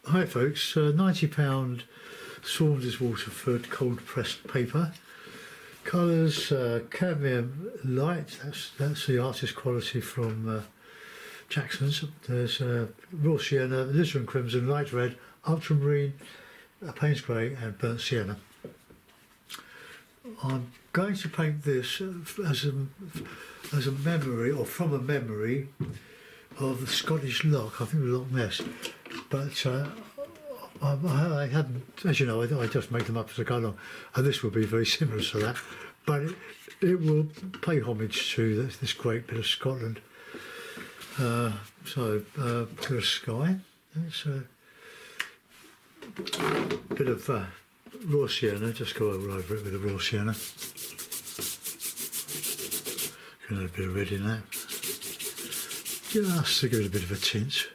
Hi folks, £90 Saunders Waterford cold pressed paper. Colours cadmium light, that's the artist quality from Jackson's. There's raw sienna, alizarin crimson, light red, ultramarine, Payne's grey and burnt sienna. I'm going to paint this as a memory, or from a memory of the Scottish loch, I think the Loch Ness. But I hadn't, as you know, I just make them up as I go along, and this will be very similar to that, but it will pay homage to this great bit of Scotland. So, bit of sky, it's a bit of raw sienna, just go over it with the raw sienna. Got a bit of red in that, just to give it a bit of a tint.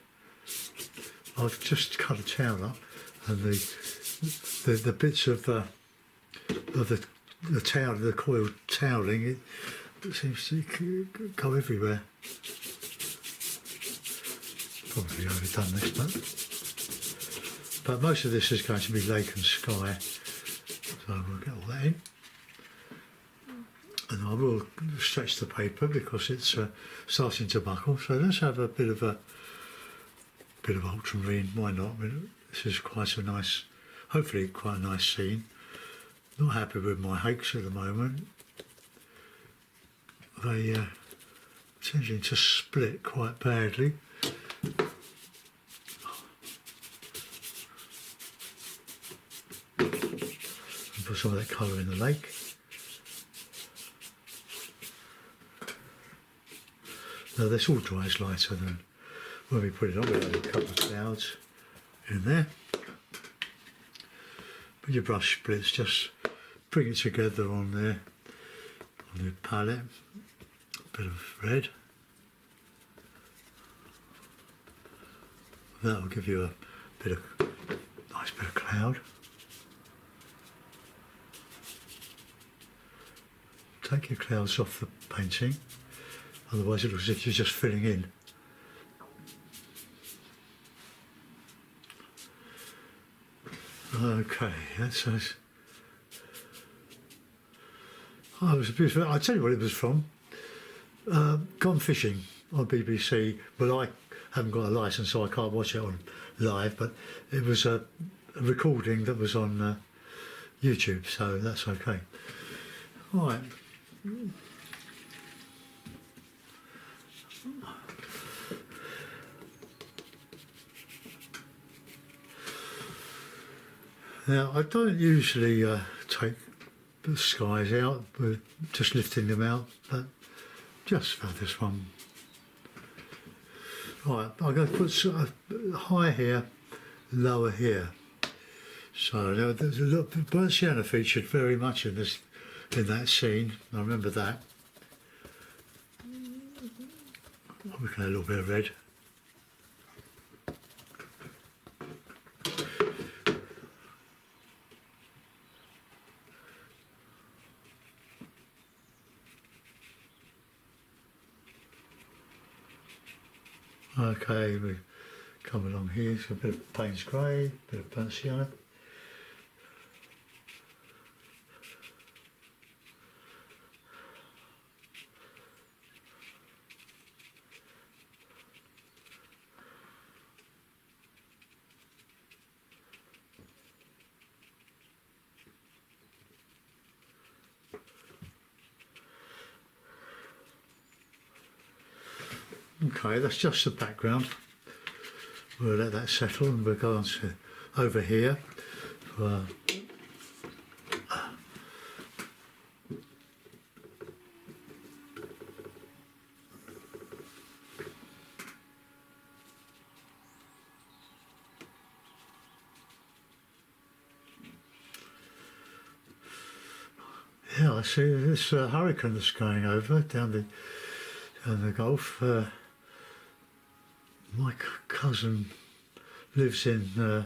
I've just cut a towel up, and the bits of the towel, the coiled toweling, it seems to go everywhere. Probably overdone this, but most of this is going to be lake and sky, so we'll get all that in. And I will stretch the paper because it's starting to buckle. So let's have a bit of ultramarine, why not? I mean, this is quite a nice, hopefully quite a nice scene. Not happy with my hakes at the moment. They tending to split quite badly. And put some of that colour in the lake. Now this all dries lighter than when we put it on. We'll have a couple of clouds in there. With your brush splits, just bring it together on there, on the palette. A bit of red. That will give you a nice bit of cloud. Take your clouds off the painting, otherwise it looks as if you're just filling in. Okay, that's nice. Oh, it was beautiful. I'll tell you what it was from. Gone Fishing on BBC. Well, I haven't got a licence, so I can't watch it on live, but it was a recording that was on YouTube, so that's okay. All right. Now, I don't usually take the skies out, we're just lifting them out, but just for this one. Right, I'm going to put sort of high here, lower here. So now there's a lot, burnt sienna featured very much in that scene. I remember that. We can add a little bit of red. Okay, we come along here, so a bit of Payne's grey, a bit of burnt sienna. Okay, that's just the background. We'll let that settle and we'll go on to over here for yeah, I see this hurricane that's going over down the Gulf. My cousin lives in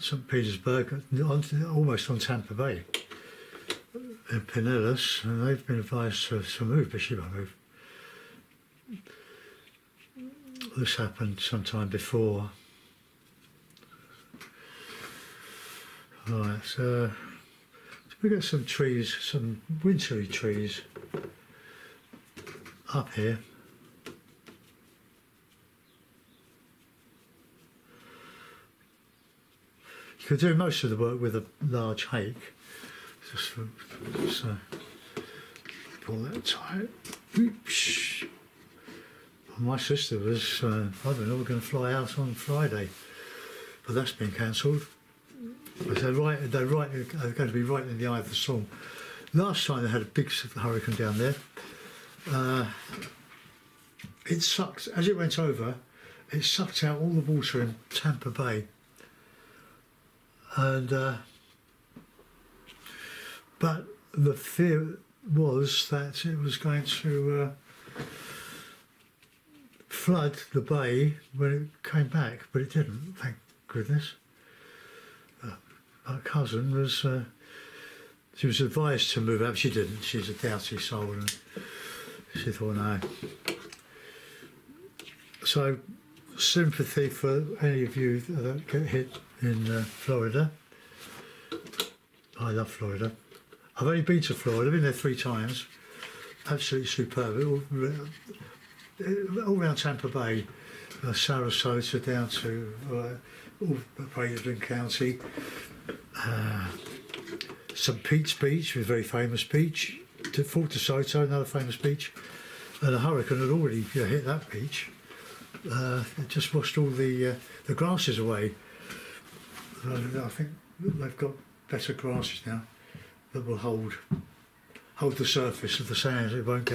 St Petersburg, almost on Tampa Bay, in Pinellas, and they've been advised to move, but she won't move. This happened sometime before Right, so we got some trees, some wintry trees up here. You could do most of the work with a large hake. Just pull that tight. Oops. My sister was, I don't know, we're going to fly out on Friday, but that's been cancelled. They're going to be right in the eye of the storm. Last time they had a big hurricane down there. It sucked, as it went over, it sucked out all the water in Tampa Bay. And but the fear was that it was going to flood the bay when it came back, but it didn't, thank goodness. My cousin was, she was advised to move out, she didn't, she's a doughty soul, and she thought, no. So, sympathy for any of you that get hit in Florida. I love Florida. I've only been to Florida, I've been there 3 times. Absolutely superb. All around Tampa Bay, Sarasota down to all Bradenton County. St. Pete's Beach, a very famous beach. To Fort DeSoto, another famous beach. And a hurricane had already hit that beach. It just washed all the grasses away. I think they've got better grasses now that will hold the surface of the sand. It won't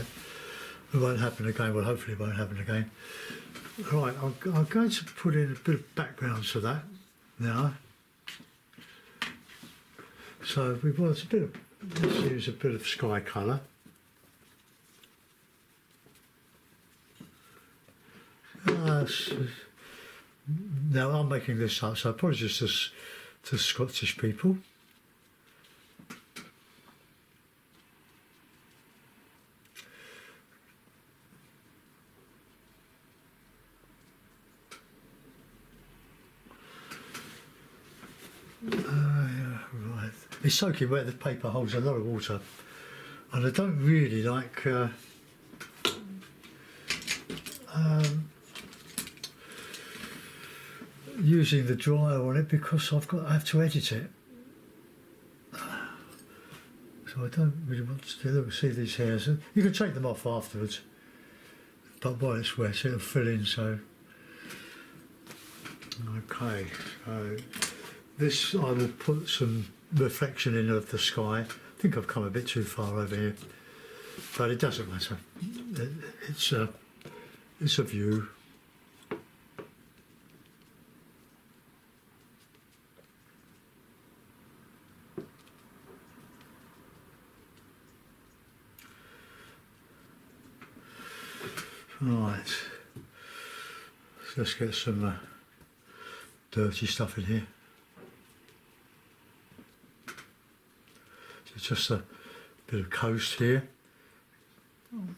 happen again. Well, hopefully it won't happen again. Right, I'm going to put in a bit of background to that now. So let's use a bit of sky colour. Now I'm making this up, so apologies to Scottish people. Right, it's soaking wet. The paper holds a lot of water, and I don't really like using the dryer on it because I have to edit it. So I don't really want to see these hairs. You can take them off afterwards, but while it's wet it'll fill in. So okay, so this I will put some reflection in of the sky. I think I've come a bit too far over here, but it doesn't matter. It's a view. Right, so let's get some dirty stuff in here. So just a bit of coast here. And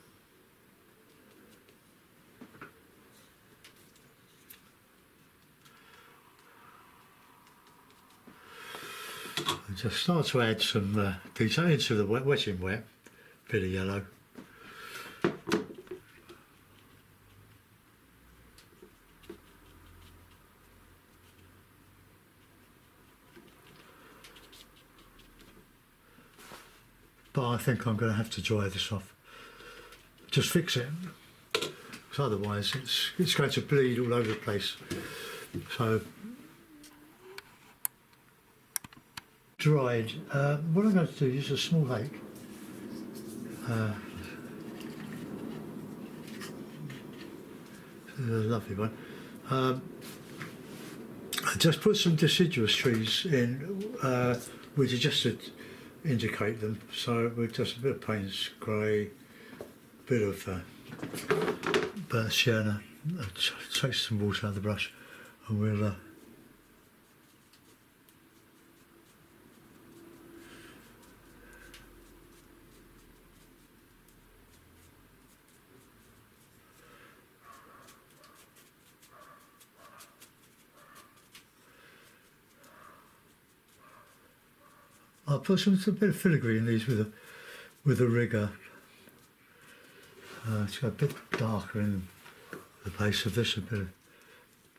just start to add some detail into the wet in wet, bit of yellow. But I think I'm going to have to dry this off. Just fix it, because otherwise it's going to bleed all over the place. So dried. What I'm going to do is a small hake. A lovely one. I just put some deciduous trees in, which are just to indicate them. So with just a bit of Payne's grey, a bit of burnt sienna, take some water out of the brush, and we'll I'll put a bit of filigree in these with a rigger. It's got a bit darker in the base of this, a bit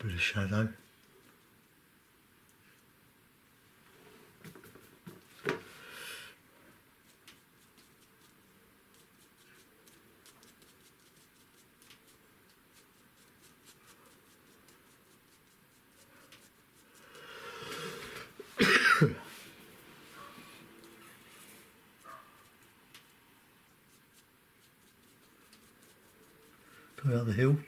of shadow. Coming up the hill.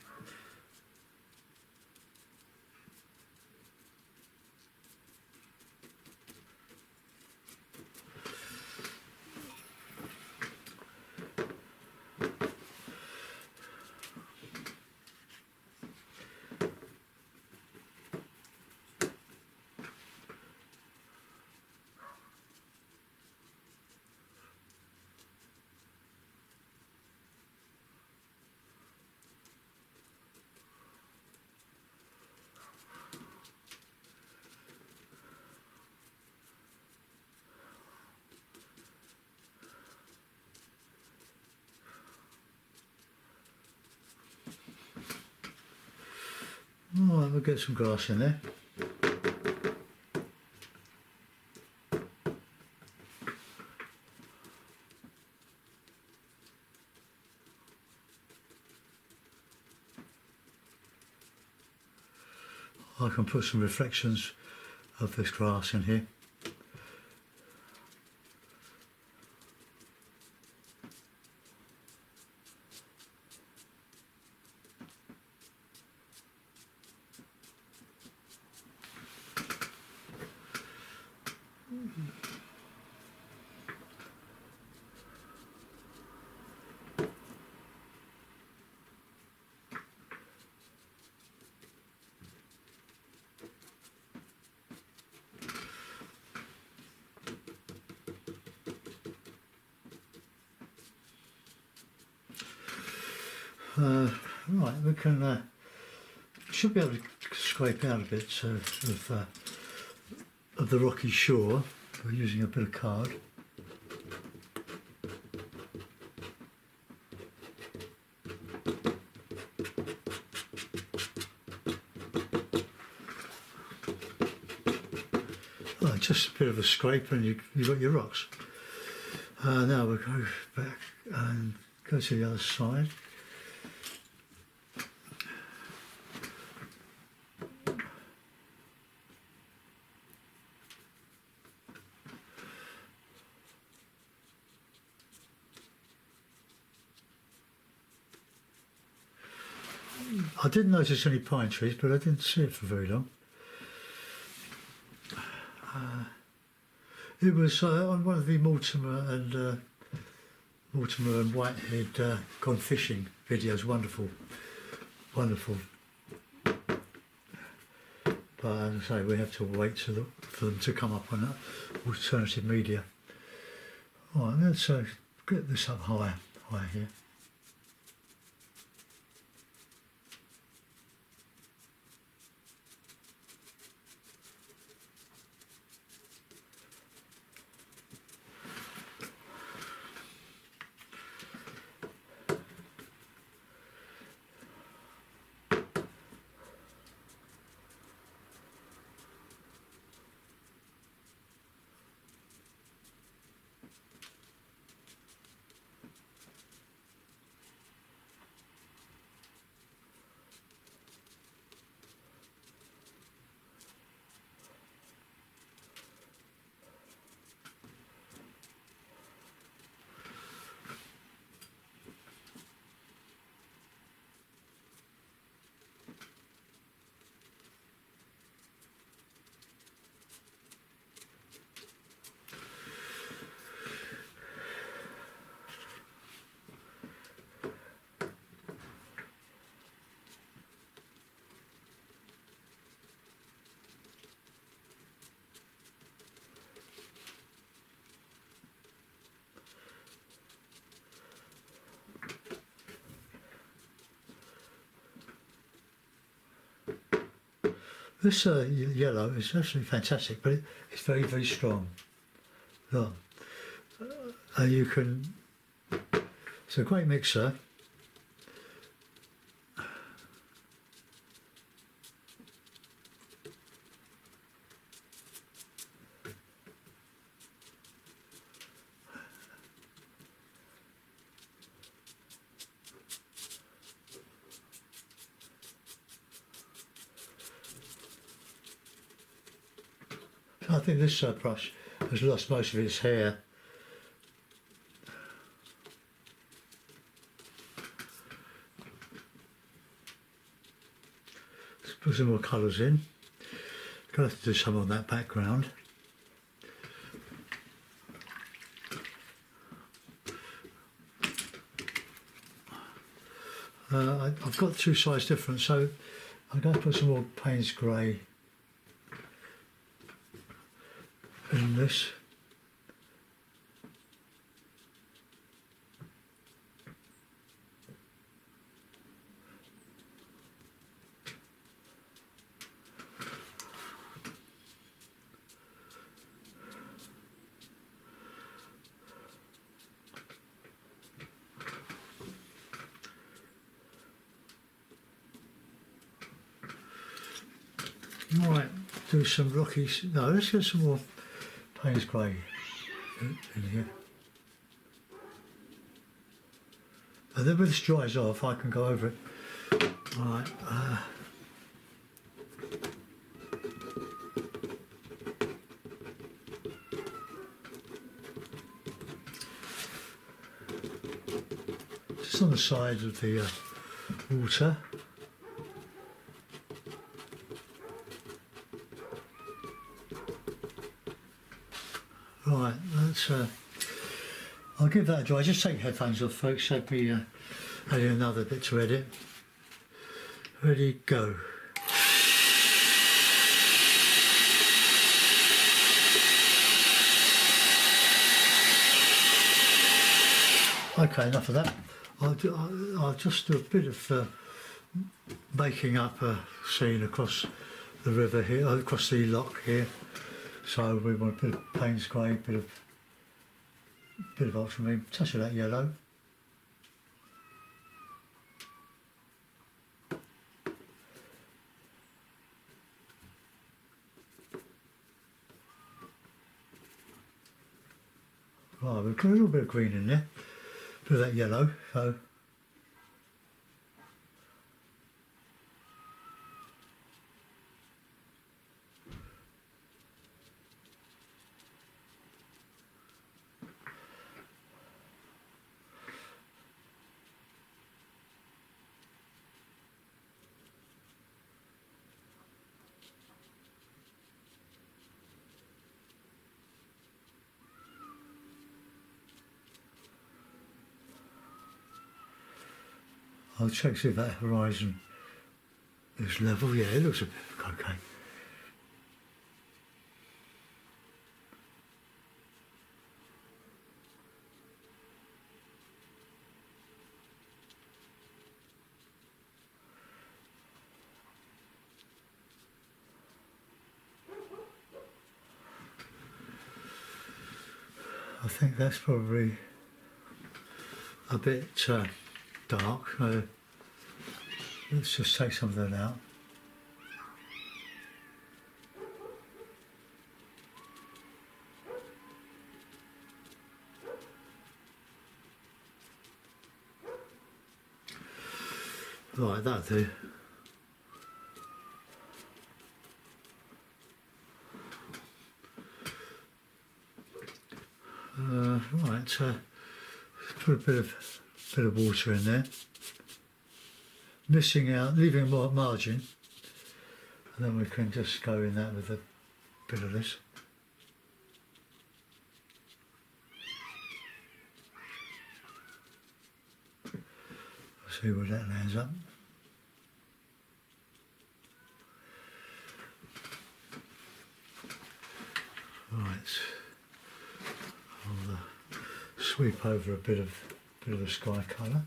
Alright, we'll get some grass in there. I can put some reflections of this grass in here. Right, we can should be able to scrape out a bit of the rocky shore by using a bit of card. Oh, just a bit of a scrape and you've got your rocks. Now we'll go back and go to the other side. I didn't notice any pine trees, but I didn't see it for very long. It was on one of the Mortimer and Whitehead gone fishing videos. Wonderful, wonderful. But as I say, we have to wait for them to come up on alternative media. All right, let's get this up higher here. This yellow is absolutely fantastic, but it's very, very strong. Look, and you can. It's a great mixer. I think this brush has lost most of its hair. Let's put some more colours in. Gonna have to do some on that background. I've got two size difference, so I'm going to put some more Payne's grey in this. Right, do some rocky. No, let's get some more Payne's grey in here. And then when this dries off, I can go over it. Right. Just on the sides of the water. Right, let's. I'll give that a try. Just take headphones off, folks. Save me adding another bit to edit. Ready, go. Okay, enough of that. I'll just do a bit of making up a scene across the river here, across the loch here. So we want a bit of Payne's grey, bit of ultramarine, touch of that yellow. Right, we've got a little bit of green in there, bit of that yellow. So I'll check see if that horizon is level. Yeah, it looks a bit okay. I think that's probably a bit dark. Let's just take some of that out. Right, that'll do. Right, put a bit of water in there. Missing out, leaving a more margin, and then we can just go in that with a bit of this. See where that lands up. Right, I'll sweep over a bit of the sky colour.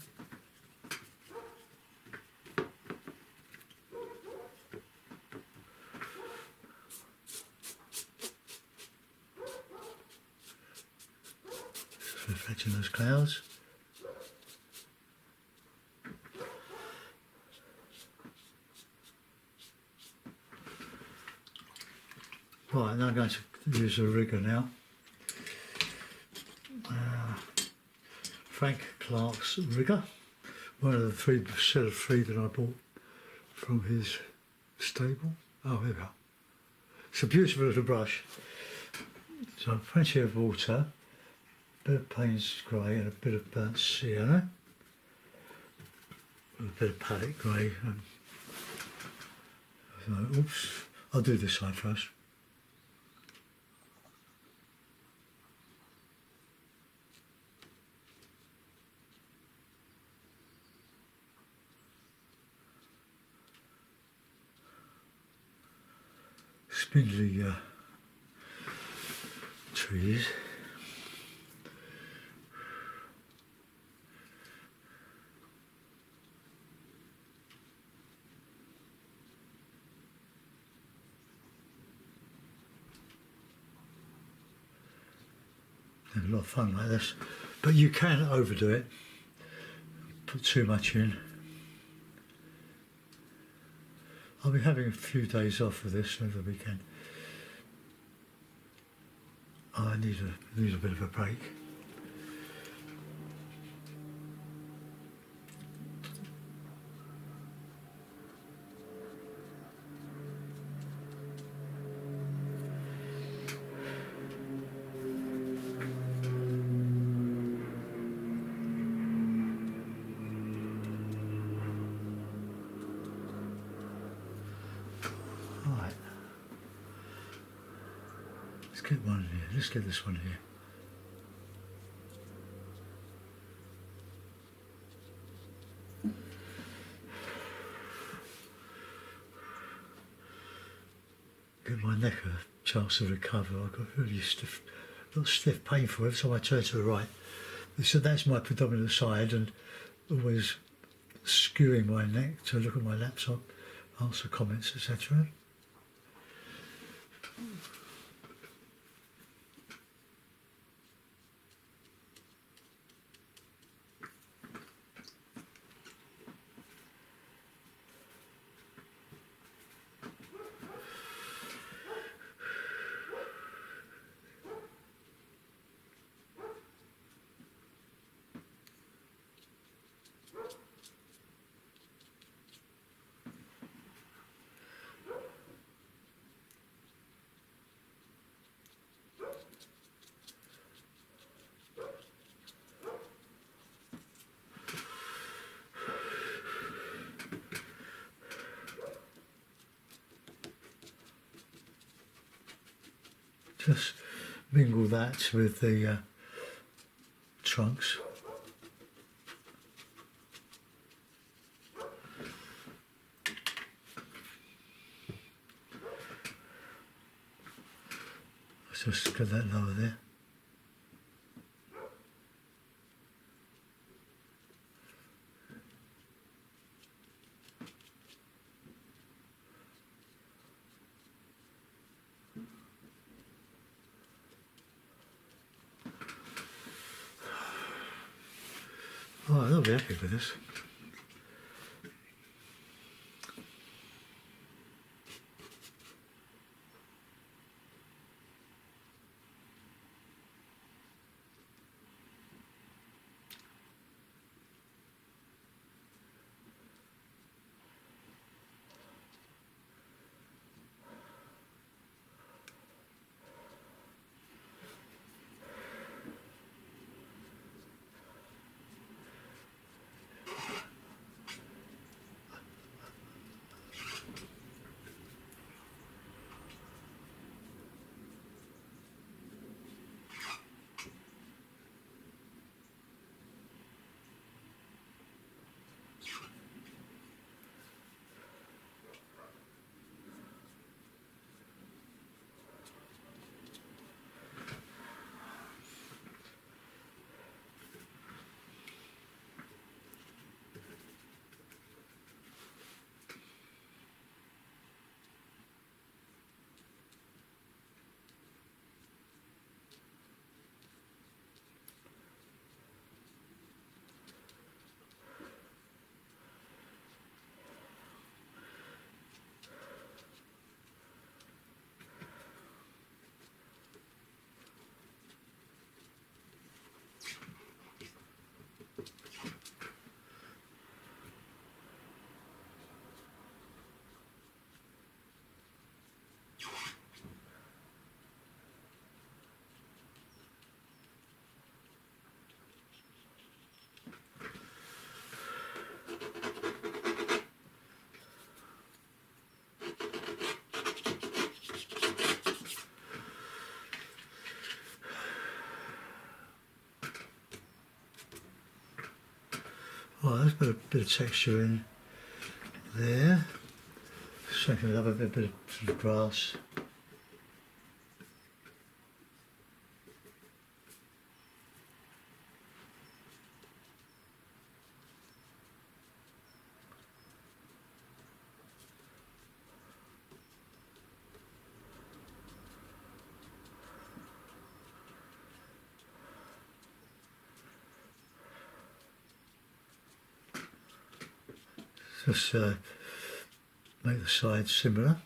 reflecting those clouds. Right, now I'm going to use a rigger now. Frank Clark's rigger, one of the set of three that I bought from his stable. Oh, here we are. It's a beautiful little brush. So plenty of water, a bit of Payne's grey and a bit of burnt sienna, a bit of palette grey. So, oops, I'll do this side first. Spindly trees. Have a lot of fun like this, but you can overdo it, put too much in. I'll be having a few days off of this over the weekend. I need a bit of a break. Right. Let's get one here. Let's get this one here. Give my neck a chance to recover. I got really stiff, not stiff, painful every time I turn to the right. So that's my predominant side, and always skewing my neck to look at my laptop, answer comments, etc. Just mingle that with the trunks. Let's just get that lower there. Oh, they'll be happy with this. Right, there's got a bit of texture in there. Second, another bit of sort of grass. Just make the sides similar.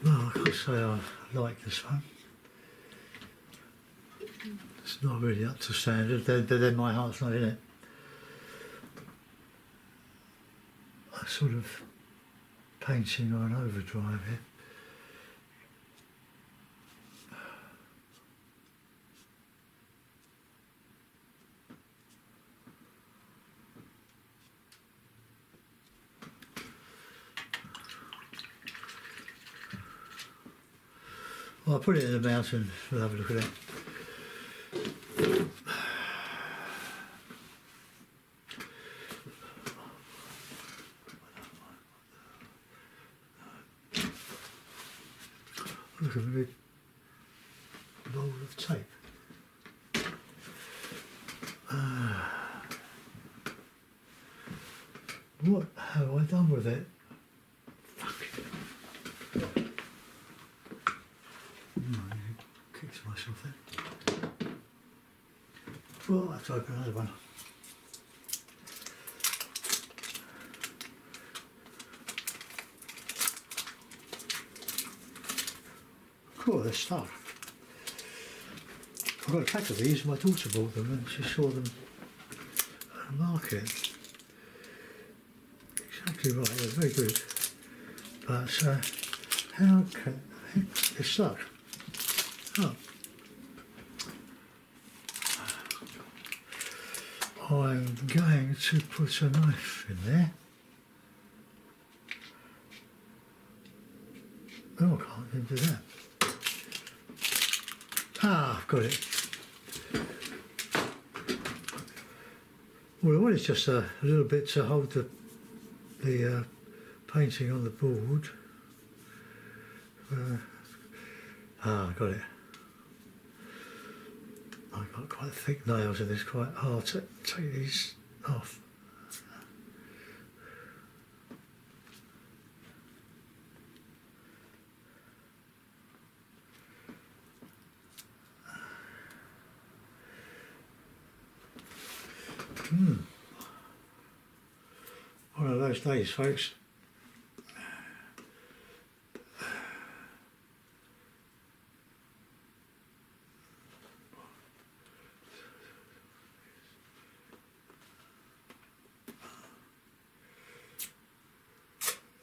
Well, I can't say I like this one. It's not really up to standard, then my heart's not in it. I'm sort of painting on overdrive here. Well, I'll put it in the mountain, we'll have a look at it. Look at the big roll of tape. What have I done with it? Kicked myself in. Well, I have to open another one. Cool, they're stuck. I've got a pack of these, my daughter bought them and she saw them at the market. Exactly right, they're very good. But how can they're stuck? Oh. I'm going to put a knife in there. Oh, I can't even do that. Ah, I've got it. Well, I want is just a little bit to hold the painting on the board. I got it. I've got quite thick nails and it's quite hard to take these off. One of those days, folks.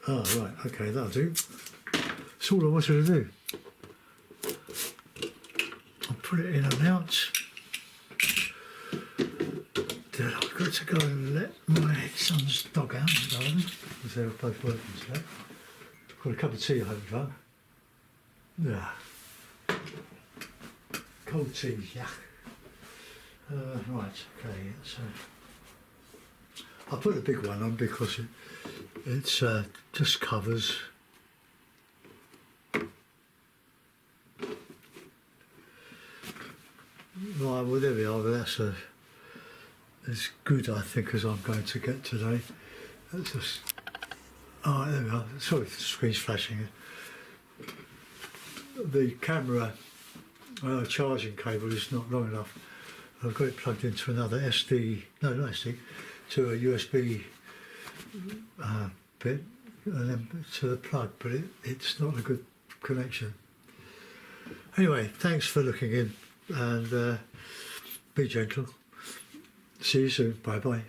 Oh, right, okay, that'll do. That's all I wanted to do. I'll put it in and out. Then I've got to go and let my son's dog out in the garden, because they're both working today. Got a cup of tea I haven't drunk. Yeah. Cold tea, yeah. Right, okay, so I put the big one on because it's just covers. Right, well there we are, but that's as good I think as I'm going to get today. That's just, oh there we are, sorry if the screen's flashing. The camera charging cable is not long enough. I've got it plugged into another not SD, to a USB bit and then to the plug, but it's not a good connection. Anyway, thanks for looking in and be gentle. See you soon. Bye bye.